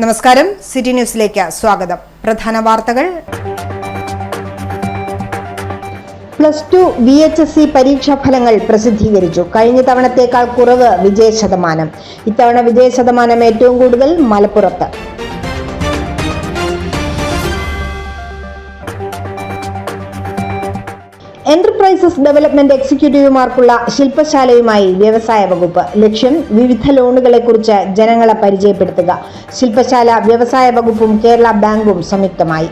നമസ്കാരം, സിറ്റി ന്യൂസിലേക്ക് സ്വാഗതം. പ്രധാന വാർത്തകൾ. +2 VHSC പരീക്ഷാ ഫലങ്ങൾ പ്രസിദ്ധീകരിച്ചു. കഴിഞ്ഞ തവണത്തേക്കാൾ കുറവ് വിജയശതമാനം. ഇത്തവണ വിജയശതമാനം ഏറ്റവും കൂടുതൽ മലപ്പുറത്ത്. എന്റർപ്രൈസസ് ഡെവലപ്മെന്റ് എക്സിക്യൂട്ടീവുമാർക്കുള്ള ശില്പശാലയുമായി വ്യവസായ വകുപ്പ്. ലക്ഷ്യം വിവിധ ലോണുകളെക്കുറിച്ച് ജനങ്ങളെ പരിചയപ്പെടുത്തുക. ശില്പശാല വ്യവസായ വകുപ്പും കേരള ബാങ്കും സംയുക്തമായി.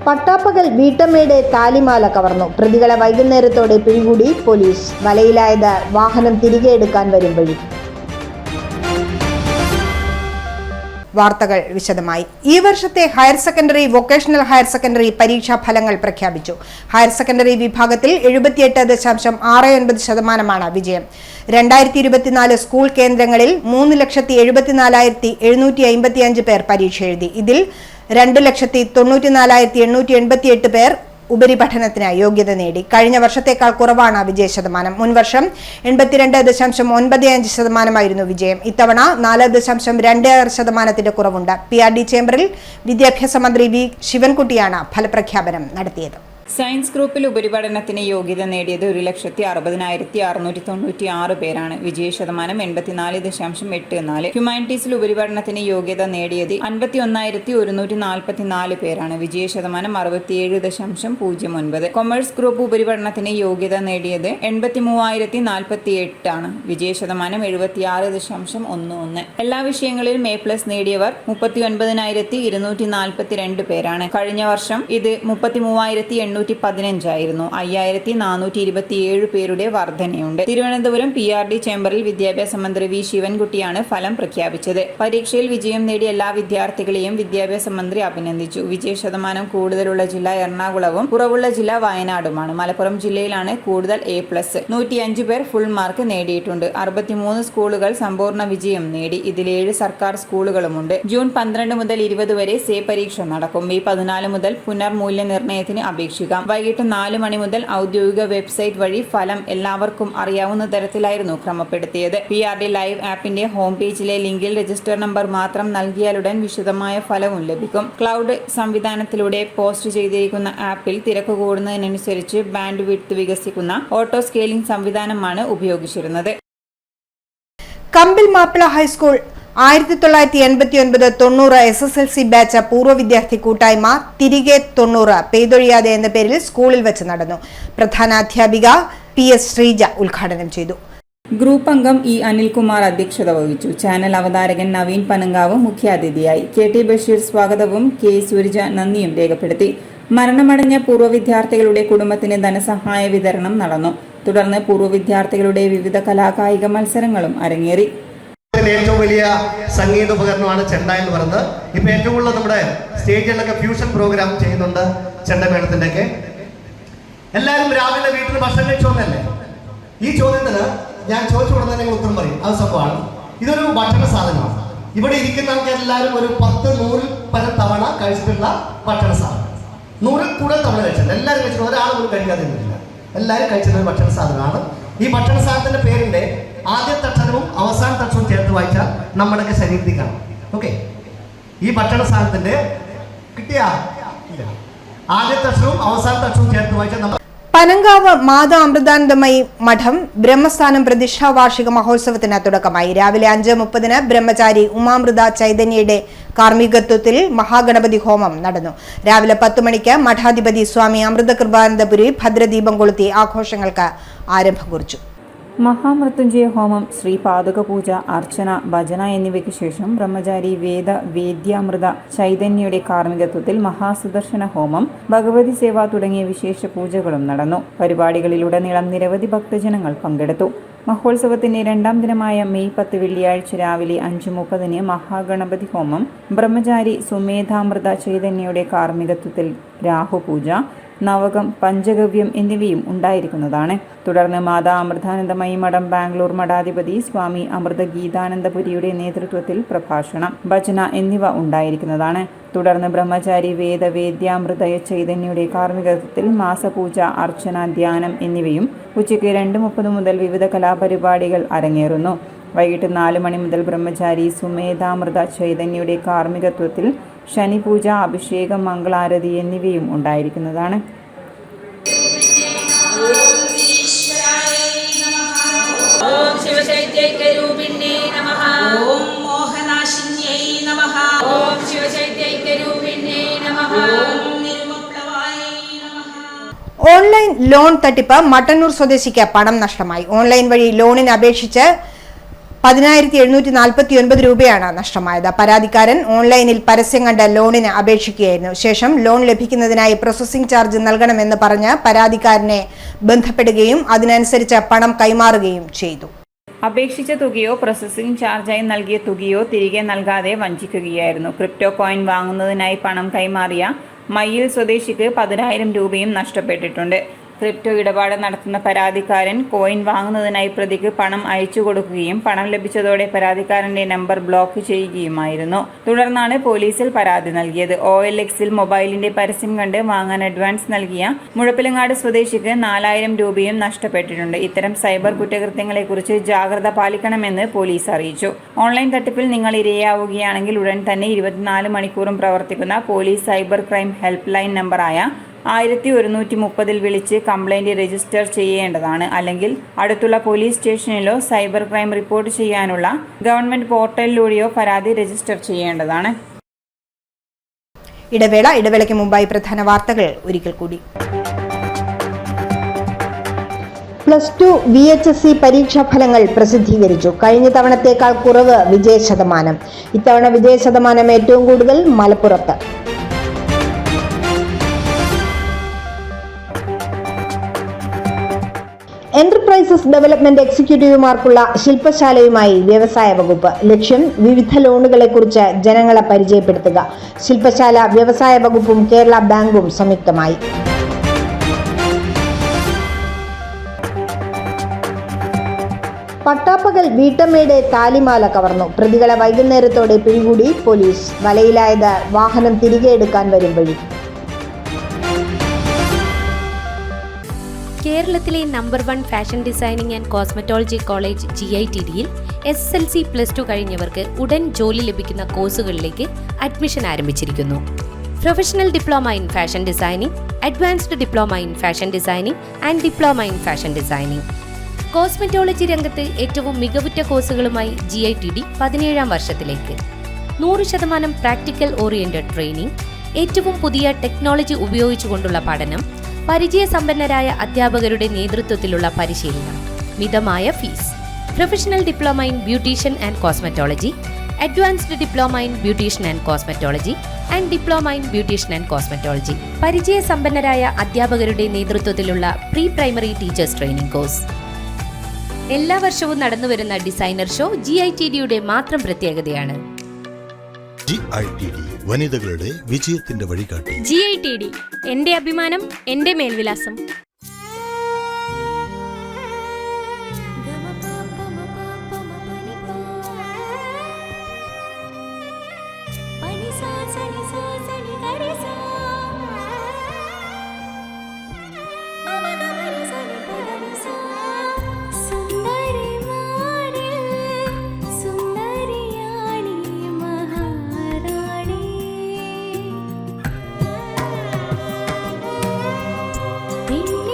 പട്ടാപ്പകൽ വീട്ടമ്മയുടെ താലിമാല കവർന്നു. പ്രതികളെ വൈകുന്നേരത്തോടെ പിടികൂടി പോലീസ്. വലയിലായത് വാഹനം തിരികെ എടുക്കാൻ വരും വഴി. വാർത്തകൾ വിശദമായി. ഈ വർഷത്തെ higher secondary, vocational higher secondary പരീക്ഷാ ഫലങ്ങൾ പ്രഖ്യാപിച്ചു. ഹയർ സെക്കൻഡറി വിഭാഗത്തിൽ 78.69% വിജയം. 2024 സ്കൂൾ കേന്ദ്രങ്ങളിൽ 3,74,755 പേർ പരീക്ഷ എഴുതി. ഇതിൽ 2,94,888 പേർ ഉപരിപഠനത്തിന് യോഗ്യത നേടി. കഴിഞ്ഞ വർഷത്തേക്കാൾ കുറവാണ് വിജയശതമാനം. മുൻവർഷം 82.95% വിജയം. ഇത്തവണ 4.26% കുറവുണ്ട്. PRD ചേംബറിൽ വിദ്യാഭ്യാസ മന്ത്രി വി ശിവൻകുട്ടിയാണ് ഫലപ്രഖ്യാപനം നടത്തിയത്. സയൻസ് ഗ്രൂപ്പിൽ ഉപരിപഠനത്തിന് യോഗ്യത നേടിയത് 1,60,60,696 പേരാണ്. വിജയശതമാനം 84.84. ഹ്യൂമാനിറ്റീസിൽ ഉപരിപഠനത്തിന് യോഗ്യത നേടിയത് 51,144 പേരാണ്. വിജയശതമാനം 67.09. കൊമേഴ്സ് ഗ്രൂപ്പ് ഉപരിപഠനത്തിന് യോഗ്യത നേടിയത് 83,048 ആണ്. വിജയശതമാനം 76.11. എല്ലാ വിഷയങ്ങളിലും A+ നേടിയവർ 39,242 പേരാണ്. കഴിഞ്ഞ വർഷം ഇത് 33,815 ആയിരുന്നു. 5,427 പേരുടെ വർധനയുണ്ട്. തിരുവനന്തപുരം PRD ചേംബറിൽ വിദ്യാഭ്യാസ മന്ത്രി വി ശിവൻകുട്ടിയാണ് ഫലം പ്രഖ്യാപിച്ചത്. പരീക്ഷയിൽ വിജയം നേടിയ എല്ലാ വിദ്യാർത്ഥികളെയും വിദ്യാഭ്യാസ മന്ത്രി അഭിനന്ദിച്ചു. വിജയശതമാനം കൂടുതലുള്ള ജില്ല എറണാകുളവും കുറവുള്ള ജില്ല വയനാടുമാണ്. മലപ്പുറം ജില്ലയിലാണ് കൂടുതൽ A+. 105 പേർ ഫുൾ മാർക്ക് നേടിയിട്ടുണ്ട്. 63 സ്കൂളുകൾ സമ്പൂർണ്ണ വിജയം നേടി. ഇതിൽ 7 സർക്കാർ സ്കൂളുകളുമുണ്ട്. ജൂൺ 12 മുതൽ 20 വരെ സേ പരീക്ഷ നടക്കും. മെയ് 14 മുതൽ പുനർമൂല്യനിർണ്ണയത്തിന് അപേക്ഷിക്കാം. വൈകിട്ട് 4 മണി മുതൽ ഔദ്യോഗിക വെബ്സൈറ്റ് വഴി ഫലം എല്ലാവർക്കും അറിയാവുന്ന തരത്തിലായിരുന്നു ക്രമപ്പെടുത്തിയത്. PRD ലൈവ് ആപ്പിന്റെ ഹോം പേജിലെ ലിങ്കിൽ രജിസ്റ്റർ നമ്പർ മാത്രം നൽകിയാലുടൻ വിശദമായ ഫലവും ലഭിക്കും. ക്ലൗഡ് സംവിധാനത്തിലൂടെ പോസ്റ്റ് ചെയ്തിരിക്കുന്ന ആപ്പിൽ തിരക്ക് കൂടുന്നതിനനുസരിച്ച് ബാൻഡ് വിഡ്ത്ത് വികസിക്കുന്ന ഓട്ടോ സ്കെയിലിംഗ് സംവിധാനമാണ് ഉപയോഗിച്ചിരുന്നത്. കമ്പിൽ മാപ്പിള ഹൈസ്കൂൾ 1989-90 SSLC ബാച്ച് പൂർവ്വ വിദ്യാർത്ഥി കൂട്ടായ്മ തിരികെ 90 പെയ്തൊഴിയാതെ എന്ന പേരിൽ സ്കൂളിൽ വെച്ച് നടന്നു. പ്രധാനാധ്യാപിക PS ശ്രീജ ഉദ്ഘാടനം ചെയ്തു. ഗ്രൂപ്പ് അംഗം E അനിൽകുമാർ അധ്യക്ഷത വഹിച്ചു. ചാനൽ അവതാരകൻ നവീൻ പനങ്കാവ് മുഖ്യാതിഥിയായി. KT ബഷീർ സ്വാഗതവും K സൂരജ നന്ദിയും രേഖപ്പെടുത്തി. മരണമടഞ്ഞ പൂർവ്വ വിദ്യാർത്ഥികളുടെ കുടുംബത്തിന് ധനസഹായ വിതരണം നടന്നു. തുടർന്ന് പൂർവ്വ വിദ്യാർത്ഥികളുടെ വിവിധ കലാകായിക മത്സരങ്ങളും അരങ്ങേറി. ഏറ്റവും വലിയ സംഗീത ഉപകരണമാണ് ചെണ്ട എന്ന് പറയുന്നത്. ഇപ്പൊ ഏറ്റവും കൂടുതൽ നമ്മുടെ സ്റ്റേജിലൊക്കെ ഫ്യൂഷൻ പ്രോഗ്രാം ചെയ്യുന്നുണ്ട്. ചെണ്ടമേളത്തിന്റെ ഒക്കെ എല്ലാവരും രാവിലെ വീട്ടിൽ നിന്ന് ഭക്ഷണം കഴിച്ചോന്നല്ലേ? ഈ ചോദ്യത്തിന് ഞാൻ ചോദിച്ചു കൊടുത്താൽ നിങ്ങൾ ഉത്തരം പറയും. അത് സംഭവമാണ്. ഇതൊരു ഭക്ഷണ സാധനമാണ്. ഇവിടെ ഇരിക്കുന്ന ആൾക്കാരെല്ലാവരും ഒരു 10-100 പരം തവണ കഴിച്ചിട്ടുള്ള ഭക്ഷണ സാധനം. 100 കൂടുതൽ തവണ കഴിച്ചിട്ടുണ്ട്. എല്ലാവരും കഴിച്ചിട്ട് ഒരാൾ പോലും കഴിക്കാതെ ഇല്ല. എല്ലാവരും കഴിച്ചിട്ടുള്ള ഭക്ഷണ സാധനമാണ്. ഈ ഭക്ഷണ സാധനത്തിന്റെ പേരിന്റെ ആദ്യത്തെ അക്ഷരവും അവസാനത്തെ അക്ഷരവും ചേർത്ത് വായിച്ചാൽ നമ്മുടെയൊക്കെ ശരീരത്തിൽ കാണും. ഓക്കെ, ഈ ഭക്ഷണ സാധനത്തിന്റെ കിട്ടിയ ആദ്യത്തെ അക്ഷരവും അവസാനത്തെ അക്ഷരവും ചേർത്ത് വായിച്ചാൽ നമ്മൾ. പനങ്കാവ് മാതാ അമൃതാനന്ദമയി മഠം ബ്രഹ്മസ്ഥാനം പ്രതിഷ്ഠാ വാർഷിക മഹോത്സവത്തിന് തുടക്കമായി. രാവിലെ 5:30 ബ്രഹ്മചാരി ഉമാമൃത ചൈതന്യയുടെ കാർമ്മികത്വത്തിൽ മഹാഗണപതി ഹോമം നടന്നു. രാവിലെ 10 മണിക്ക് മഠാധിപതി സ്വാമി അമൃതകൃപാനന്ദപുരി ഭദ്രദീപം കൊളുത്തി ആഘോഷങ്ങൾക്ക് ആരംഭം കുറിച്ചു. മഹാമൃത്യുഞ്ജയ ഹോമം, ശ്രീപാദക പൂജ, അർച്ചന, ഭജന എന്നിവയ്ക്ക് ശേഷം ബ്രഹ്മചാരി വേദ്യാമൃത ചൈതന്യയുടെ കാർമ്മികത്വത്തിൽ മഹാസുദർശന ഹോമം, ഭഗവതി സേവ തുടങ്ങിയ വിശേഷ പൂജകളും നടന്നു. പരിപാടികളിലുടനീളം നിരവധി ഭക്തജനങ്ങൾ പങ്കെടുത്തു. മഹോത്സവത്തിന്റെ 2ാം ദിനമായ മെയ് 10 വെള്ളിയാഴ്ച രാവിലെ 5:30 മഹാഗണപതി ഹോമം, ബ്രഹ്മചാരി സുമേധാമൃത ചൈതന്യയുടെ കാർമ്മികത്വത്തിൽ രാഹുപൂജ, നവകം, പഞ്ചഗവ്യം എന്നിവയും ഉണ്ടായിരിക്കുന്നതാണ്. തുടർന്ന് മാതാ അമൃതാനന്ദമയി മഠം ബാംഗ്ലൂർ മഠാധിപതി സ്വാമി അമൃത ഗീതാനന്ദപുരിയുടെ നേതൃത്വത്തിൽ പ്രഭാഷണം, ഭജന എന്നിവ ഉണ്ടായിരിക്കുന്നതാണ്. തുടർന്ന് ബ്രഹ്മചാരി വേദ്യാമൃതയ ചൈതന്യയുടെ കാർമ്മികത്വത്തിൽ മാസപൂജ, അർച്ചന, ധ്യാനം എന്നിവയും ഉച്ചയ്ക്ക് 2:30 മുതൽ വിവിധ കലാപരിപാടികൾ അരങ്ങേറുന്നു. വൈകിട്ട് 4 മണി മുതൽ ബ്രഹ്മചാരി സുമേധാമൃത ചൈതന്യയുടെ കാർമ്മികത്വത്തിൽ ശനിപൂജ, അഭിഷേകം, മംഗളാരതി എന്നിവയും ഉണ്ടായിരിക്കുന്നതാണ്. ഓൺലൈൻ ലോൺ തട്ടിപ്പ് മട്ടന്നൂർ സ്വദേശിക്ക് പണം നഷ്ടമായി. ഓൺലൈൻ വഴി ലോണിന് അപേക്ഷിച്ച് 10,749 രൂപയാണ് നഷ്ടമായത്. പരാതിക്കാരൻ ഓൺലൈനിൽ പരസ്യം കണ്ട് ലോണിന് അപേക്ഷിക്കുകയായിരുന്നു. ശേഷം ലോൺ ലഭിക്കുന്നതിനായി പ്രോസസ്സിംഗ് ചാർജ് നൽകണമെന്ന് പറഞ്ഞ് പരാതിക്കാരനെ ബന്ധപ്പെടുകയും അതിനനുസരിച്ച് പണം കൈമാറുകയും ചെയ്തു. അപേക്ഷിച്ച തുകയോ പ്രോസസ്സിംഗ് ചാർജായി നൽകിയ തുകയോ തിരികെ നൽകാതെ വഞ്ചിക്കുകയായിരുന്നു. ക്രിപ്റ്റോ കോയിൻ വാങ്ങുന്നതിനായി പണം കൈമാറിയ മയ്യിൽ സ്വദേശിക്ക് 10,000 രൂപയും നഷ്ടപ്പെട്ടിട്ടുണ്ട്. ക്രിപ്റ്റോ ഇടപാട് നടത്തുന്ന പരാതിക്കാരൻ കോയിൻ വാങ്ങുന്നതിനായി പ്രതിക്ക് പണം അയച്ചു കൊടുക്കുകയും പണം ലഭിച്ചതോടെ പരാതിക്കാരന്റെ നമ്പർ ബ്ലോക്ക് ചെയ്യുകയുമായിരുന്നു. തുടർന്നാണ് പോലീസിൽ പരാതി നൽകിയത്. OLX-ൽ മൊബൈലിന്റെ പരസ്യം കണ്ട് വാങ്ങാൻ അഡ്വാൻസ് നൽകിയ മുഴപ്പിലങ്ങാട് സ്വദേശിക്ക് 4,000 രൂപയും നഷ്ടപ്പെട്ടിട്ടുണ്ട്. ഇത്തരം സൈബർ കുറ്റകൃത്യങ്ങളെക്കുറിച്ച് ജാഗ്രത പാലിക്കണമെന്ന് പോലീസ് അറിയിച്ചു. ഓൺലൈൻ തട്ടിപ്പിൽ നിങ്ങൾ ഇരയാവുകയാണെങ്കിൽ ഉടൻ തന്നെ 24 മണിക്കൂറും പ്രവർത്തിക്കുന്ന police cyber crime help line നമ്പറായ 1130 വിളിച്ച് കംപ്ലൈന്റ് രജിസ്റ്റർ ചെയ്യേണ്ടതാണ്. അല്ലെങ്കിൽ അടുത്തുള്ള പോലീസ് സ്റ്റേഷനിലോ സൈബർ ക്രൈം റിപ്പോർട്ട് ചെയ്യാനുള്ള ഗവൺമെന്റ് പോർട്ടലിലൂടെയോ പരാതി രജിസ്റ്റർ ചെയ്യേണ്ടതാണ്. ഇടവേളയ്ക്ക് മുമ്പായി പ്രധാന വാർത്തകൾ ഒരിക്കൽ കൂടി. +2 VHSC പരീക്ഷാ ഫലങ്ങൾ പ്രസിദ്ധീകരിച്ചു. കഴിഞ്ഞ തവണത്തേക്കാൾ കുറവ് വിജയശതമാനം. ഇത്തവണ വിജയശതമാനം ഏറ്റവും കൂടുതൽ മലപ്പുറത്ത്. എന്റർപ്രൈസസ് ഡെവലപ്മെന്റ് എക്സിക്യൂട്ടീവുമാർക്കുള്ള ശില്പശാലയുമായി വ്യവസായ വകുപ്പ്. ലക്ഷ്യം വിവിധ ലോണുകളെക്കുറിച്ച് ജനങ്ങളെ പരിചയപ്പെടുത്തുക. ശില്പശാല വ്യവസായ വകുപ്പും കേരള ബാങ്കും സംയുക്തമായി. പട്ടാപ്പകൽ വീട്ടമ്മയുടെ താലിമാല കവർന്നു. പ്രതികളെ വൈകുന്നേരത്തോടെ പിടികൂടി പോലീസ്. വലയിലായത് വാഹനം തിരികെ എടുക്കാൻ വരും വഴി. കേരളത്തിലെ number 1 fashion designing and cosmetology college GITDയിൽ SSLC +2 കഴിഞ്ഞവർക്ക് ഉടൻ ജോലി ലഭിക്കുന്ന കോഴ്സുകളിലേക്ക് അഡ്മിഷൻ ആരംഭിച്ചിരിക്കുന്നു. Professional diploma in fashion designing, advanced diploma in fashion designing and diploma in fashion designing. Cosmetology രംഗത്ത് ഏറ്റവും മികവുറ്റ കോഴ്സുകളുമായി GITD 17ാം വർഷത്തിലേക്ക്. 100% പ്രാക്ടിക്കൽ ഓറിയന്റഡ് ട്രെയിനിങ്, ഏറ്റവും പുതിയ ടെക്നോളജി ഉപയോഗിച്ചുകൊണ്ടുള്ള പഠനം, പരിചയസമ്പന്നരായ അധ്യാപകരുടെ നേതൃത്വത്തിലുള്ള പരിശീലനം, മിതമായ fees. Professional diploma in beautician and cosmetology, advanced diploma in beautician and cosmetology and diploma in beautician and cosmetology. പരിചയസമ്പന്നരായ അധ്യാപകരുടെ നേതൃത്വത്തിലുള്ള pre primary teachers training course. എല്ലാ വർഷവും നടന്നുവരുന്ന ഡിസൈനർ ഷോ GITDയുടെ മാത്രം പ്രത്യേകതയാണ്. GITD വനിതകളുടെ വിജയത്തിന്റെ വഴികാട്ടി. GITD എന്റെ അഭിമാനം, എന്റെ മേൽവിലാസം. Thank you.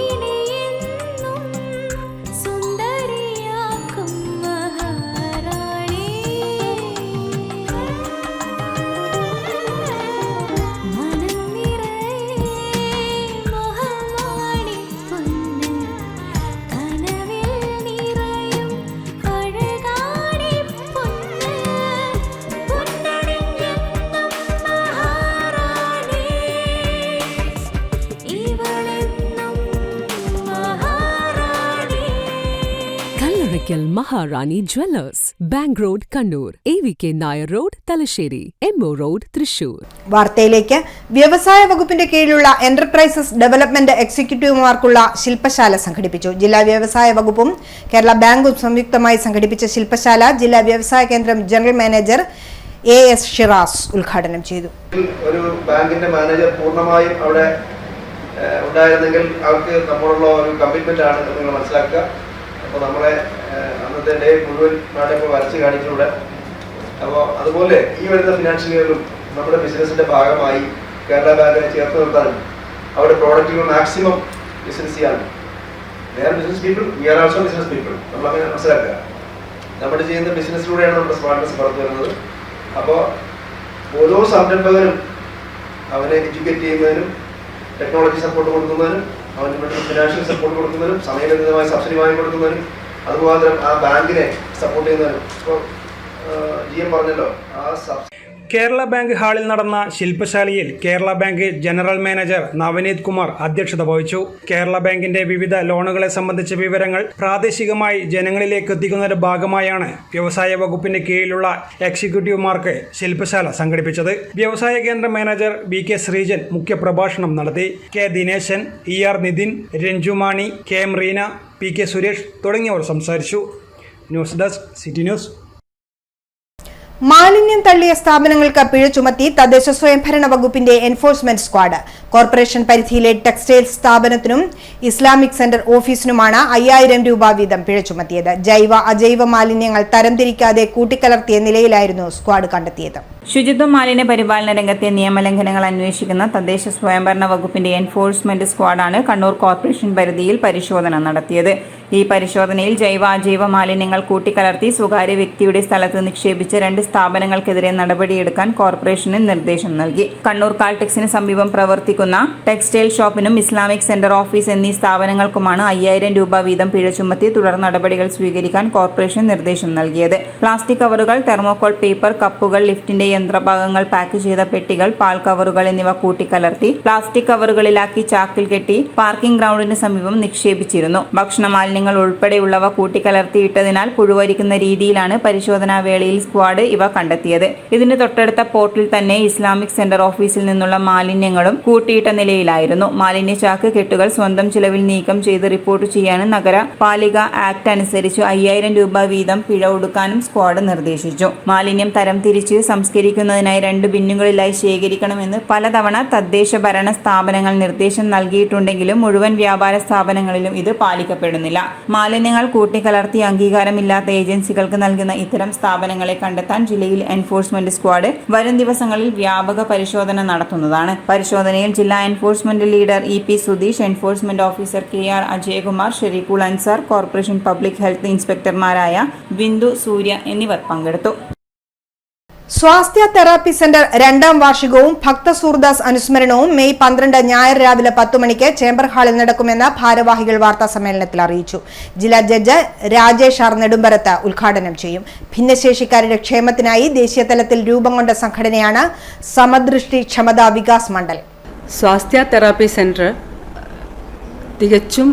Oracle Maharani Jewellers, Bank Road, Kannur, AVK Nair Road, Talasheri, MO Road, Thrissur. വാർത്തയിലേക്ക്. വ്യവസായ വകുപ്പിന്റെ കീഴിലുള്ള എന്റർപ്രൈസസ് ഡെവലപ്മെന്റ് എക്സിക്യൂട്ടീവുമാർക്കുള്ള ശില്പശാല സംഘടിപ്പിച്ചു. ജില്ലാ വ്യവസായ വകുപ്പും കേരള ബാങ്കും സംയുക്തമായി സംഘടിപ്പിച്ച ശില്പശാല ജില്ലാ വ്യവസായ കേന്ദ്രം ജനറൽ മാനേജർ AS ഷിറാസ് ഉദ്ഘാടനം ചെയ്തു. ഒരു ബാങ്കിന്റെ മാനേജർ പൂർണ്ണമായും അവിടെ ഉണ്ടായിരുന്നെങ്കിൽ അവർക്ക് നമ്മളുള്ള ഒരു കമ്മിറ്റ്മെന്റ് ആണ് നിങ്ങൾ മനസ്സിലാക്കുക. അപ്പോൾ നമ്മളെ അന്നത്തെ ഡേ മുഴുവൻ നാട്ടിൽ വരച്ച് കാണിച്ചിലൂടെ. അപ്പോൾ അതുപോലെ ഈ വരുന്ന ഫിനാൻഷ്യൽ ഇയറിലും നമ്മുടെ ബിസിനസിന്റെ ഭാഗമായി കേരള ബാങ്കിനെ ചേർത്ത് നിർത്താനും അവരുടെ പ്രോഡക്റ്റുകൾ മാക്സിമം ബിസിനസ് ചെയ്യാനും business people we are also business people നമ്മളങ്ങനെ മനസ്സിലാക്കുക. നമ്മൾ ചെയ്യുന്ന ബിസിനസ്സിലൂടെയാണ് നമ്മുടെ സ്മാർട്ട്നെസ് പുറത്തു വരുന്നത്. അപ്പോൾ ഓരോ സംരംഭകനും അവനെ എഡ്യൂക്കേറ്റ് ചെയ്യുന്നതിനും ടെക്നോളജി സപ്പോർട്ട് കൊടുക്കുന്നതിനും അവന് മറ്റു ഫിനാൻഷ്യൽ സപ്പോർട്ട് കൊടുക്കുന്നതിനും സമയബന്ധിതമായ സബ്സിഡി വാങ്ങി കൊടുക്കുന്നതിനും അതുമാത്രം ആ ബാങ്കിനെ സപ്പോർട്ട് ചെയ്യുന്നതിനും ഇപ്പോൾ GM പറഞ്ഞല്ലോ ആ സബ്സിഡി. കേരള ബാങ്ക് ഹാളിൽ നടന്ന ശില്പശാലയിൽ Kerala bank general manager Navaneeth Kumar അധ്യക്ഷത വഹിച്ചു. കേരള ബാങ്കിന്റെ വിവിധ ലോണുകളെ സംബന്ധിച്ച വിവരങ്ങൾ പ്രാദേശികമായി ജനങ്ങളിലേക്ക് എത്തിക്കുന്നതിന്റെ ഭാഗമായാണ് വ്യവസായ വകുപ്പിന്റെ കീഴിലുള്ള എക്സിക്യൂട്ടീവുമാർക്ക് ശില്പശാല സംഘടിപ്പിച്ചത്. വ്യവസായ കേന്ദ്ര മാനേജർ BK ശ്രീജൻ മുഖ്യപ്രഭാഷണം നടത്തി. K Dineshan, ER Nitin, രഞ്ജുമാണി, KM Reena, PK Suresh തുടങ്ങിയവർ സംസാരിച്ചു. News desk city news. മാലിന്യം തള്ളിയ സ്ഥാപനങ്ങൾക്ക് പിഴ ചുമത്തി തദ്ദേശ സ്വയംഭരണ വകുപ്പിന്റെ എൻഫോഴ്സ്മെന്റ് സ്ക്വാഡ്. കോർപ്പറേഷൻ പരിധിയിലെ ടെക്സ്റ്റൈൽ സ്ഥാപനത്തിനും ഇസ്ലാമിക് സെന്റർ ഓഫീസിനുമാണ് 5000 രൂപ വീതം പിഴ ചുമത്തിയത്. ജൈവ അജൈവ മാലിന്യങ്ങൾ തരംതിരിക്കാതെ കൂട്ടിക്കലർത്തിയ നിലയിലായിരുന്നു സ്ക്വാഡ് കണ്ടെത്തിയത്. ശുചിത്വ മാലിന്യ പരിപാലന രംഗത്തെ നിയമലംഘനങ്ങൾ അന്വേഷിക്കുന്ന തദ്ദേശ സ്വയംഭരണ വകുപ്പിന്റെ എൻഫോഴ്സ്മെന്റ് സ്ക്വാഡാണ് കണ്ണൂർ കോർപ്പറേഷൻ പരിധിയിൽ പരിശോധന നടത്തിയത്. ഈ പരിശോധനയിൽ ജൈവ അജൈവ മാലിന്യങ്ങൾ കൂട്ടിക്കലർത്തി സ്വകാര്യ വ്യക്തിയുടെ സ്ഥലത്ത് നിക്ഷേപിച്ച 2 സ്ഥാപനങ്ങൾക്കെതിരെ നടപടിയെടുക്കാൻ കോർപ്പറേഷന് നിർദ്ദേശം നൽകി. കണ്ണൂർ കാൽടെക്സിന് സമീപം പ്രവർത്തിക്കുന്ന ടെക്സ്റ്റൈൽ ഷോപ്പിനും ഇസ്ലാമിക് സെന്റർ ഓഫീസ് എന്നീ സ്ഥാപനങ്ങൾക്കുമാണ് 5000 രൂപ വീതം പിഴ ചുമത്തി തുടർ നടപടികൾ സ്വീകരിക്കാൻ കോർപ്പറേഷൻ നിർദ്ദേശം നൽകിയത്. പ്ലാസ്റ്റിക് കവറുകൾ, തെർമോകോൾ പേപ്പർ, കപ്പുകൾ, ലിഫ്റ്റിന്റെ യന്ത്രഭാഗങ്ങൾ പാക്ക് ചെയ്ത പെട്ടികൾ, പാൽ കവറുകൾ എന്നിവ കൂട്ടിക്കലർത്തി പ്ലാസ്റ്റിക് കവറുകളിലാക്കി ചാക്കിൽ കെട്ടി പാർക്കിംഗ് ഗ്രൗണ്ടിന് സമീപം നിക്ഷേപിച്ചിരുന്നു. ഭക്ഷണ മാലിന്യങ്ങൾ ഉൾപ്പെടെയുള്ളവ കൂട്ടിക്കലർത്തിയിട്ടതിനാൽ പുഴുവരിക്കുന്ന രീതിയിലാണ് പരിശോധനാ വേളയിൽ സ്ക്വാഡ് ഇവ കണ്ടെത്തിയത്. ഇതിന് തൊട്ടടുത്ത പോർട്ടിൽ തന്നെ ഇസ്ലാമിക് സെന്റർ ഓഫീസിൽ നിന്നുള്ള മാലിന്യങ്ങളും കൂട്ടിയിട്ട നിലയിലായിരുന്നു. മാലിന്യ ചാക്ക് കെട്ടുകൾ സ്വന്തം ചിലവിൽ നീക്കം ചെയ്ത് റിപ്പോർട്ട് ചെയ്യാനും നഗരപാലിക ആക്ട് അനുസരിച്ച് 5000 രൂപ വീതം പിഴ ഒടുക്കാനും സ്ക്വാഡ് നിർദ്ദേശിച്ചു. മാലിന്യം തരംതിരിച്ച് സംസ്കരിക്കുന്നതിനായി 2 ബിന്നുകളിലായി ശേഖരിക്കണമെന്ന് പലതവണ തദ്ദേശ ഭരണ സ്ഥാപനങ്ങൾ നിർദ്ദേശം നൽകിയിട്ടുണ്ടെങ്കിലും മുഴുവൻ വ്യാപാര സ്ഥാപനങ്ങളിലും ഇത് പാലിക്കപ്പെടുന്നില്ല. മാലിന്യങ്ങൾ കൂട്ടിക്കലർത്തി അംഗീകാരമില്ലാത്ത ഏജൻസികൾക്ക് നൽകുന്ന ഇത്തരം സ്ഥാപനങ്ങളെ കണ്ടെത്താൻ ജില്ലയിൽ എൻഫോഴ്സ്മെന്റ് സ്ക്വാഡ് വരും ദിവസങ്ങളിൽ വ്യാപക പരിശോധന നടത്തുന്നതാണ്. പരിശോധനയിൽ ജില്ലാ enforcement leader EP Sudheesh, enforcement officer KR Ajayakumar, Shareekhul Ansar, corporation public health ഇൻസ്പെക്ടർമാരായ ബിന്ദു, സൂര്യ എന്നിവർ പങ്കെടുത്തു. സ്വാസ്ഥ്യ തെറാപ്പി സെന്റർ 2ാം വാർഷികവും ഭക്ത സൂർദാസ് അനുസ്മരണവും മെയ് 12 ഞായർ രാവിലെ 10 മണിക്ക് ചേംബർ ഹാളിൽ നടക്കുമെന്ന് ഭാരവാഹികൾ വാർത്താ സമ്മേളനത്തിൽ അറിയിച്ചു. ജില്ലാ ജഡ്ജ് രാജേഷ് R നെടുമ്പരത്ത് ഉദ്ഘാടനം ചെയ്യും. ഭിന്നശേഷിക്കാരുടെ ക്ഷേമത്തിനായി ദേശീയ തലത്തിൽ രൂപം കൊണ്ട സംഘടനയാണ് സമദൃഷ്ടി ക്ഷമതാ വികാസ് മണ്ഡൽ. സ്വാസ്ഥ്യ തെറാപ്പി സെന്റർ തികച്ചും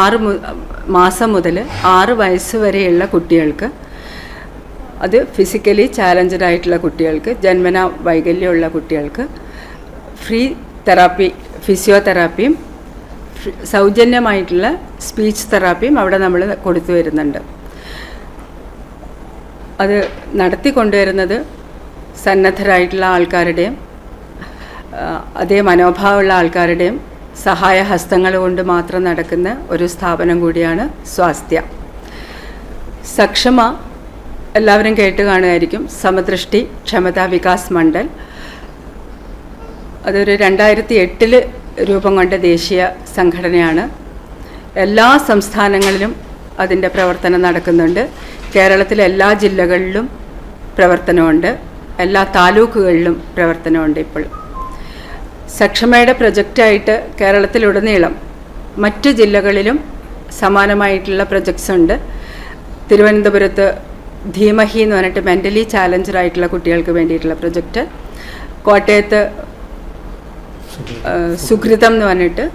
6 മാസം മുതൽ 6 വയസ്സ് വരെയുള്ള കുട്ടികൾക്ക്, അത് ഫിസിക്കലി ചാലഞ്ചഡ് ആയിട്ടുള്ള കുട്ടികൾക്ക്, ജന്മന വൈകല്യമുള്ള കുട്ടികൾക്ക് ഫ്രീ തെറാപ്പി, ഫിസിയോതെറാപ്പിയും സൗജന്യമായിട്ടുള്ള സ്പീച്ച് തെറാപ്പിയും അവിടെ നമ്മൾ കൊടുത്തു വരുന്നുണ്ട്. അത് നടത്തിക്കൊണ്ടുവരുന്നത് സന്നദ്ധരായിട്ടുള്ള ആൾക്കാരുടെയും അതേ മനോഭാവമുള്ള ആൾക്കാരുടെയും സഹായ ഹസ്തങ്ങൾ കൊണ്ട് മാത്രം നടക്കുന്ന ഒരു സ്ഥാപനം കൂടിയാണ് സ്വാസ്ഥ്യ. സക്ഷമ എല്ലാവരും കേട്ട് കാണുമായിരിക്കും. സമദൃഷ്ടി ക്ഷമതാ വികാസ് മണ്ഡൽ, അതൊരു 2008 രൂപം കൊണ്ട ദേശീയ സംഘടനയാണ്. എല്ലാ സംസ്ഥാനങ്ങളിലും അതിൻ്റെ പ്രവർത്തനം നടക്കുന്നുണ്ട്. കേരളത്തിലെ എല്ലാ ജില്ലകളിലും പ്രവർത്തനമുണ്ട്, എല്ലാ താലൂക്കുകളിലും പ്രവർത്തനമുണ്ട്. ഇപ്പോൾ സക്ഷമയുടെ പ്രൊജക്റ്റായിട്ട് കേരളത്തിലുടനീളം മറ്റു ജില്ലകളിലും സമാനമായിട്ടുള്ള പ്രൊജക്ട്സ് ഉണ്ട്. തിരുവനന്തപുരത്ത് ധീമഹി എന്ന് പറഞ്ഞിട്ട് മെൻ്റലി ചാലഞ്ചഡ് ആയിട്ടുള്ള കുട്ടികൾക്ക് വേണ്ടിയിട്ടുള്ള പ്രൊജക്റ്റ്, കോട്ടയത്ത് സുഹൃതം എന്ന് പറഞ്ഞിട്ട്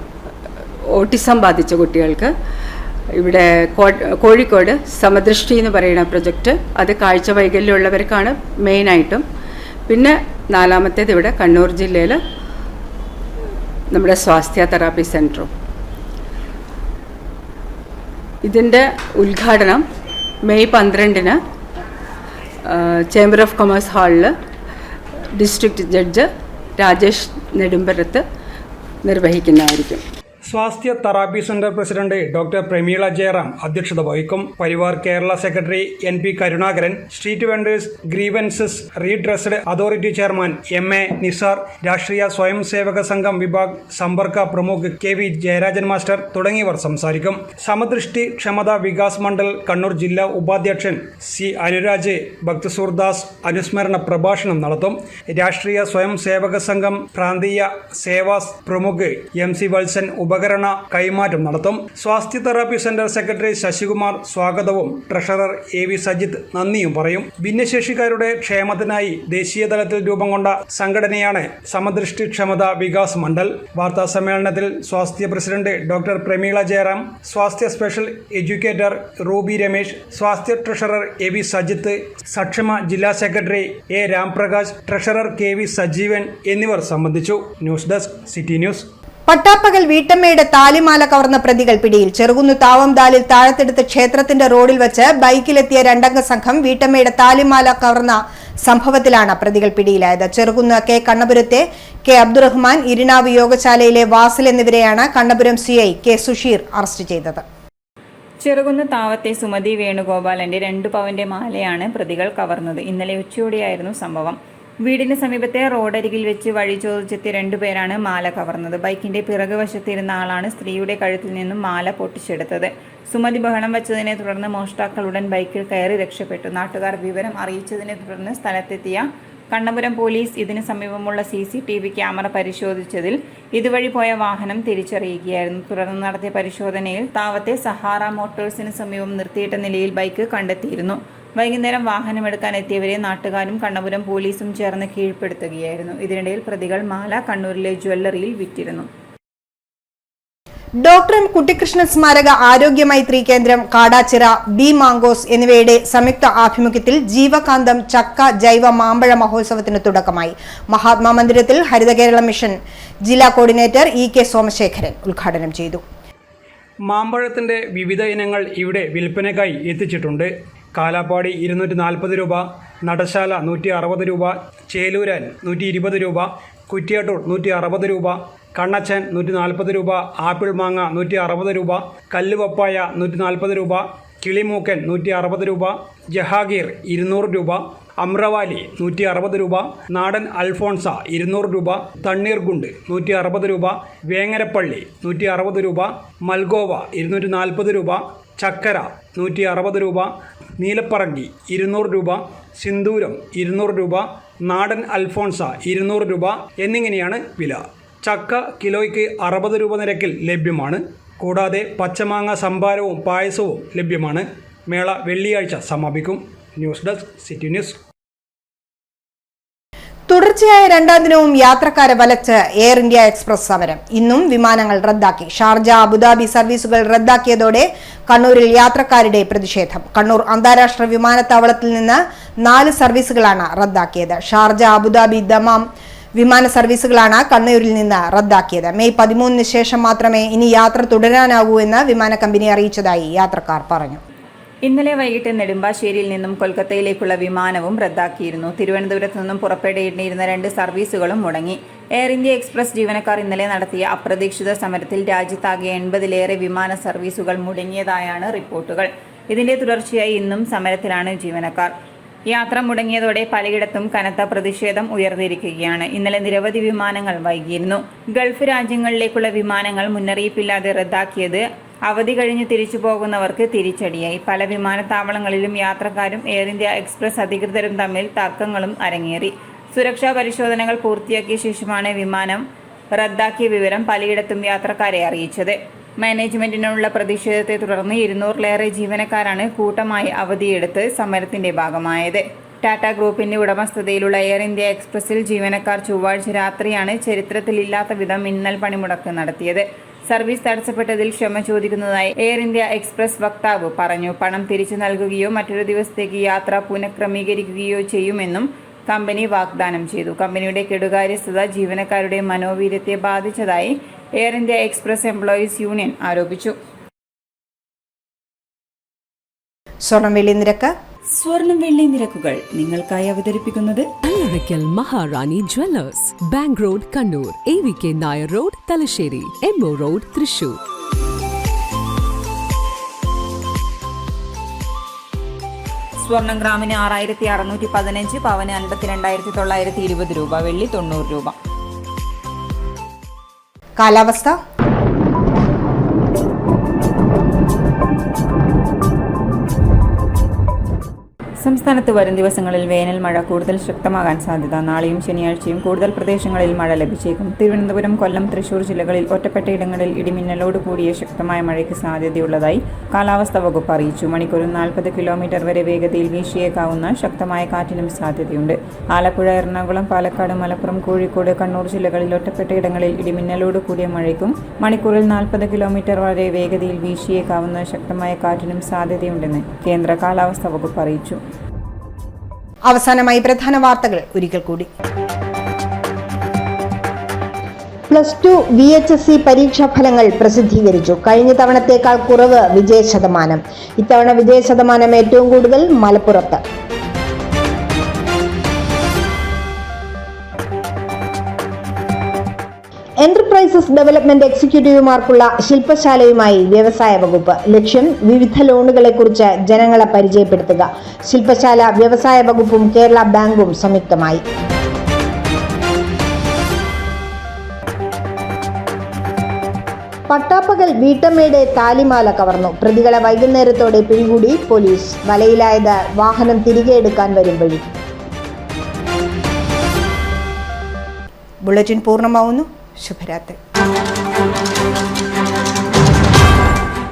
ഓട്ടിസം ബാധിച്ച കുട്ടികൾക്ക്, ഇവിടെ കോഴിക്കോട് സമദൃഷ്ടി എന്ന് പറയുന്ന പ്രൊജക്റ്റ്, അത് കാഴ്ച വൈകല്യമുള്ളവർക്കാണ് മെയിനായിട്ടും. പിന്നെ 4-മത്തേത് ഇവിടെ കണ്ണൂർ ജില്ലയിൽ നമ്മുടെ സ്വാസ്ഥ്യ തെറാപ്പി സെൻറ്ററും. ഇതിൻ്റെ ഉദ്ഘാടനം മെയ് 12-ന് ചേംബർ ഓഫ് കൊമേഴ്സ് ഹാളിൽ ഡിസ്ട്രിക്ട് ജഡ്ജ് രാജേഷ് നെടുമ്പരത്ത് നിർവഹിക്കുന്നതായിരിക്കും. Swasthya therapy centre president doctor Prameela Jayaram അധ്യക്ഷത വഹിക്കും. Parivar Kerala secretary NP Karunakaran, street vendors grievances redressed authority chairman MA Nisar, Rashtriya Swayam സേവക സംഘം വിഭാഗ് സമ്പർക്ക പ്രമുഖ് KV ജയരാജൻ മാസ്റ്റർ തുടങ്ങിയവർ സംസാരിക്കും. സമദൃഷ്ടി ക്ഷമതാ വികാസ് മണ്ഡൽ കണ്ണൂർ ജില്ലാ ഉപാധ്യക്ഷൻ C അനുരാജ് ഭക്തസൂർദാസ് അനുസ്മരണ പ്രഭാഷണം നടത്തും. രാഷ്ട്രീയ സ്വയം സേവക സംഘം പ്രാന്തീയ സേവാസ് പ്രമുഖ് MC വത്സൻ ഉപകരണ കൈമാറ്റം നടത്തും. Swasthya therapy centre secretary Sasikumar സ്വാഗതവും ട്രഷറർ AV സജിത്ത് നന്ദിയും പറയും. ഭിന്നശേഷിക്കാരുടെ ക്ഷേമത്തിനായി ദേശീയ തലത്തിൽ രൂപം കൊണ്ട സംഘടനയാണ് സമദൃഷ്ടി ക്ഷമതാ വികാസ് മണ്ഡൽ. വാർത്താ സമ്മേളനത്തിൽ Swasthya president doctor Prameela Jayaram, Swasthya special educator Ruby Ramesh, Swasthya treasurer AV Sajith, Sakshama ജില്ലാ secretary A Ramprakash, treasurer KV Sajeevan എന്നിവർ സംബന്ധിച്ചു. News desk city news. പട്ടാപ്പകൽ വീട്ടമ്മയുടെ താലിമാല കവർന്ന പ്രതികൾ പിടിയിൽ. ചെറുകുന്നു താവംദാലിൽ താഴത്തെടുത്ത് ക്ഷേത്രത്തിന്റെ റോഡിൽ വെച്ച് ബൈക്കിലെത്തിയ 2-അംഗ സംഘം വീട്ടമ്മയുടെ താലിമാല കവർന്ന സംഭവത്തിലാണ് പ്രതികൾ പിടിയിലായത്. ചെറുകുന്ന് K കണ്ണപുരത്തെ K അബ്ദുറഹ്മാൻ, ഇരിനാവ് യോഗശാലയിലെ വാസിൽ എന്നിവരെയാണ് Kannapuram CI K Susheer arrest ചെയ്തത്. ചെറുകുന്ന് താവത്തെ സുമതി വേണുഗോപാലന്റെ 2 പവന്റെ മാലയാണ് പ്രതികൾ കവർന്നത്. ഇന്നലെ ഉച്ചയോടെയായിരുന്നു സംഭവം. വീടിന് സമീപത്തെ റോഡരികിൽ വെച്ച് വഴി ചോദിച്ചെത്തിയ 2 പേരാണ് മാല കവർന്നത്. ബൈക്കിന്റെ പിറകുവശത്തിരുന്ന ആളാണ് സ്ത്രീയുടെ കഴുത്തിൽ നിന്നും മാല പൊട്ടിച്ചെടുത്തത്. സുമതി ബഹളം വെച്ചതിനെ തുടർന്ന് മോഷ്ടാക്കൾ ഉടൻ ബൈക്കിൽ കയറി രക്ഷപ്പെട്ടു. നാട്ടുകാർ വിവരം അറിയിച്ചതിനെ തുടർന്ന് സ്ഥലത്തെത്തിയ കണ്ണപുരം പോലീസ് ഇതിന് സമീപമുള്ള CCTV ക്യാമറ പരിശോധിച്ചതിൽ ഇതുവഴി പോയ വാഹനം തിരിച്ചറിയുകയായിരുന്നു. തുടർന്ന് നടത്തിയ പരിശോധനയിൽ താവത്തെ സഹാറ മോട്ടോഴ്സിന് സമീപം നിർത്തിയിട്ട നിലയിൽ ബൈക്ക് കണ്ടെത്തിയിരുന്നു. വൈകുന്നേരം വാഹനമെടുക്കാൻ എത്തിയവരെ നാട്ടുകാരും കണ്ണപുരം പോലീസും ചേർന്ന് കീഴ്പ്പെടുത്തുകയായിരുന്നു. ഇതിനിടയിൽ പ്രതികൾ മാല കണ്ണൂരിലെ ജ്വല്ലറിയിൽ വിറ്റിരുന്നു. ഡോക്ടർ M കുട്ടിക്കൃഷ്ണൻ സ്മാരക ആരോഗ്യ മൈത്രി കേന്ദ്രം, കാടാച്ചിറ, B മാങ്കോസ് എന്നിവയുടെ സംയുക്ത ആഭിമുഖ്യത്തിൽ ജീവകാന്തം ചക്ക ജൈവ മാമ്പഴ മഹോത്സവത്തിന് തുടക്കമായി. മഹാത്മാ മന്ദിരത്തിൽ ഹരിത കേരള മിഷൻ ജില്ലാ കോർഡിനേറ്റർ EK സോമശേഖരൻ ഉദ്ഘാടനം ചെയ്തു. മാമ്പഴത്തിന്റെ വിവിധ ഇനങ്ങൾ ഇവിടെ വിൽപ്പനയ്ക്കായി എത്തിച്ചിട്ടുണ്ട്. കാലാപ്പാടി 240 രൂപ, നടശാല 160 രൂപ, ചേലൂരാൻ 120 രൂപ, കുറ്റിയാട്ടൂർ 160 രൂപ, കണ്ണച്ചൻ 140 രൂപ, ആപ്പിൾ മാങ്ങ 160 രൂപ, കല്ലുപപ്പായ 140 രൂപ, കിളിമൂക്കൻ 160 രൂപ, ജഹാഗീർ 200 രൂപ, അമ്രവാലി 160 രൂപ, നാടൻ അൽഫോൺസ 200 രൂപ, തണ്ണീർഗുണ്ട് 160 രൂപ, വേങ്ങരപ്പള്ളി 160 രൂപ, മൽഗോവ 240 രൂപ, ചക്കര 160 രൂപ, നീലപ്പറങ്കി 200 രൂപ, സിന്ദൂരം 200 രൂപ, നാടൻ അൽഫോൺസ 200 രൂപ എന്നിങ്ങനെയാണ് വില. ചക്ക കിലോയ്ക്ക് 60 രൂപ നിരക്കിൽ ലഭ്യമാണ്. കൂടാതെ പച്ചമാങ്ങ സംഭാരവും പായസവും ലഭ്യമാണ്. മേള വെള്ളിയാഴ്ച സമാപിക്കും. News desk city news. തുടർച്ചയായ 2-ാം ദിനവും യാത്രക്കാരെ വലച്ച് എയർ ഇന്ത്യ എക്സ്പ്രസ് സമരം. ഇന്നും വിമാനങ്ങൾ റദ്ദാക്കി. ഷാർജ അബുദാബി സർവീസുകൾ റദ്ദാക്കിയതോടെ കണ്ണൂരിൽ യാത്രക്കാരുടെ പ്രതിഷേധം. കണ്ണൂർ അന്താരാഷ്ട്ര വിമാനത്താവളത്തിൽ നിന്ന് 4 സർവീസുകളാണ് റദ്ദാക്കിയത്. ഷാർജ അബുദാബി ദമാം വിമാന സർവീസുകളാണ് കണ്ണൂരിൽ നിന്ന് റദ്ദാക്കിയത്. മെയ് 13-ന് ശേഷം മാത്രമേ ഇനി യാത്ര തുടരാനാകൂ എന്ന് വിമാന കമ്പനി അറിയിച്ചതായി യാത്രക്കാർ പറഞ്ഞു. ഇന്നലെ വൈകിട്ട് നെടുമ്പാശ്ശേരിയിൽ നിന്നും കൊൽക്കത്തയിലേക്കുള്ള വിമാനവും റദ്ദാക്കിയിരുന്നു. തിരുവനന്തപുരത്ത് നിന്നും പുറപ്പെടേണ്ടിയിരുന്ന 2 സർവീസുകളും മുടങ്ങി. എയർ ഇന്ത്യ എക്സ്പ്രസ് ജീവനക്കാർ ഇന്നലെ നടത്തിയ അപ്രതീക്ഷിത സമരത്തിൽ രാജ്യത്താകെ 80-ലേറെ വിമാന സർവീസുകൾ മുടങ്ങിയതായാണ് റിപ്പോർട്ടുകൾ. ഇതിന്റെ തുടർച്ചയായി ഇന്നും സമരത്തിലാണ് ജീവനക്കാർ. യാത്ര മുടങ്ങിയതോടെ പലയിടത്തും കനത്ത പ്രതിഷേധം ഉയർന്നിരിക്കുകയാണ്. ഇന്നലെ നിരവധി വിമാനങ്ങൾ വൈകിയിരുന്നു. ഗൾഫ് രാജ്യങ്ങളിലേക്കുള്ള വിമാനങ്ങൾ മുന്നറിയിപ്പില്ലാതെ റദ്ദാക്കിയത് അവധി കഴിഞ്ഞ് തിരിച്ചു പോകുന്നവർക്ക് തിരിച്ചടിയായി. പല വിമാനത്താവളങ്ങളിലും യാത്രക്കാരും എയർ ഇന്ത്യ എക്സ്പ്രസ് അധികൃതരും തമ്മിൽ തർക്കങ്ങളും അരങ്ങേറി. സുരക്ഷാ പരിശോധനകൾ പൂർത്തിയാക്കിയ ശേഷമാണ് വിമാനം റദ്ദാക്കിയ വിവരം പലയിടത്തും യാത്രക്കാരെ അറിയിച്ചത്. മാനേജ്മെന്റിനുള്ള പ്രതിഷേധത്തെ തുടർന്ന് 200-ലേറെ ജീവനക്കാരാണ് കൂട്ടമായി അവധിയെടുത്ത് സമരത്തിന്റെ ഭാഗമായത്. ടാറ്റ ഗ്രൂപ്പിന്റെ ഉടമസ്ഥതയിലുള്ള എയർ ഇന്ത്യ എക്സ്പ്രസിൽ ജീവനക്കാർ ചൊവ്വാഴ്ച രാത്രിയാണ് ചരിത്രത്തിലില്ലാത്ത വിധം മിന്നൽ പണിമുടക്ക് നടത്തിയത്. സർവീസ് തടസ്സപ്പെട്ടതിൽ ക്ഷമ ചോദിക്കുന്നതായി എയർ ഇന്ത്യ എക്സ്പ്രസ് വക്താവ് പറഞ്ഞു. പണം തിരിച്ചു നൽകുകയോ മറ്റൊരു ദിവസത്തേക്ക് യാത്ര പുനഃക്രമീകരിക്കുകയോ ചെയ്യുമെന്നും കമ്പനി വാഗ്ദാനം ചെയ്തു. കമ്പനിയുടെ കെടുകാര്യസ്ഥത ജീവനക്കാരുടെ മനോവീര്യത്തെ ബാധിച്ചതായി air India express employees union ആരോപിച്ചു. സ്വർണം വെള്ളി നിരക്ക്. സ്വർണം വെള്ളി നിരക്കുകൾ നിങ്ങൾക്കായി അവതരിപ്പിക്കുന്നത് Allarackal Maharani jewellers, bank road Kannur, AVK Nair road Thalassery, MO road Thrissur. സ്വർണം ഗ്രാമിന് 6615, പവന് 52,920 രൂപ, വെള്ളി 90 രൂപ. കാലാവസ്ഥ. സംസ്ഥാനത്ത് വരും ദിവസങ്ങളിൽ വേനൽ മഴ കൂടുതൽ ശക്തമാകാൻ സാധ്യത. നാളെയും ശനിയാഴ്ചയും കൂടുതൽ പ്രദേശങ്ങളിൽ മഴ ലഭിച്ചേക്കും. തിരുവനന്തപുരം, കൊല്ലം, തൃശൂർ ജില്ലകളിൽ ഒറ്റപ്പെട്ടയിടങ്ങളിൽ ഇടിമിന്നലോട് കൂടിയ ശക്തമായ മഴയ്ക്ക് സാധ്യതയുള്ളതായി കാലാവസ്ഥാ വകുപ്പ് അറിയിച്ചു. മണിക്കൂറിൽ 40 കിലോമീറ്റർ വരെ വേഗതയിൽ വീശിയേക്കാവുന്ന ശക്തമായ കാറ്റിനും സാധ്യതയുണ്ട്. ആലപ്പുഴ, എറണാകുളം, പാലക്കാട്, മലപ്പുറം, കോഴിക്കോട്, കണ്ണൂർ ജില്ലകളിൽ ഒറ്റപ്പെട്ടയിടങ്ങളിൽ ഇടിമിന്നലോട് കൂടിയ മഴയ്ക്കും മണിക്കൂറിൽ 40 കിലോമീറ്റർ വരെ വേഗതയിൽ വീശിയേക്കാവുന്ന ശക്തമായ കാറ്റിനും സാധ്യതയുണ്ടെന്ന് കേന്ദ്ര കാലാവസ്ഥാ വകുപ്പ് അറിയിച്ചു. അവസാനമായി പ്രധാന വാർത്തകൾ ഒരിക്കൽ കൂടി. +2 VHSC പരീക്ഷാ ഫലങ്ങൾ പ്രസിദ്ധീകരിച്ചു. കഴിഞ്ഞ തവണത്തേക്കാൾ കുറവ് വിജയശതമാനം. ഇത്തവണ വിജയശതമാനം ഏറ്റവും കൂടുതൽ മലപ്പുറത്ത്. എന്റർപ്രൈസസ് ഡെവലപ്മെന്റ് എക്സിക്യൂട്ടീവുമാർക്കുള്ള ശില്പശാലയുമായി വ്യവസായ വകുപ്പ്. ലക്ഷ്യം വിവിധ ലോണുകളെക്കുറിച്ച് ജനങ്ങളെ പരിചയപ്പെടുത്തുക. ശില്പശാല വ്യവസായ വകുപ്പും കേരള ബാങ്കും സംയുക്തമായി. പട്ടാപ്പകൽ വീട്ടമ്മയുടെ താലിമാല കവർന്നു. പ്രതികളെ വൈകുന്നേരത്തോടെ പിടികൂടി പോലീസ്. വലയിലായത് വാഹനം തിരികെ എടുക്കാൻ വരും വഴി. ബുള്ളറ്റിൻ പൂർണ്ണമാവുന്നു. ശുഭരാത്രി.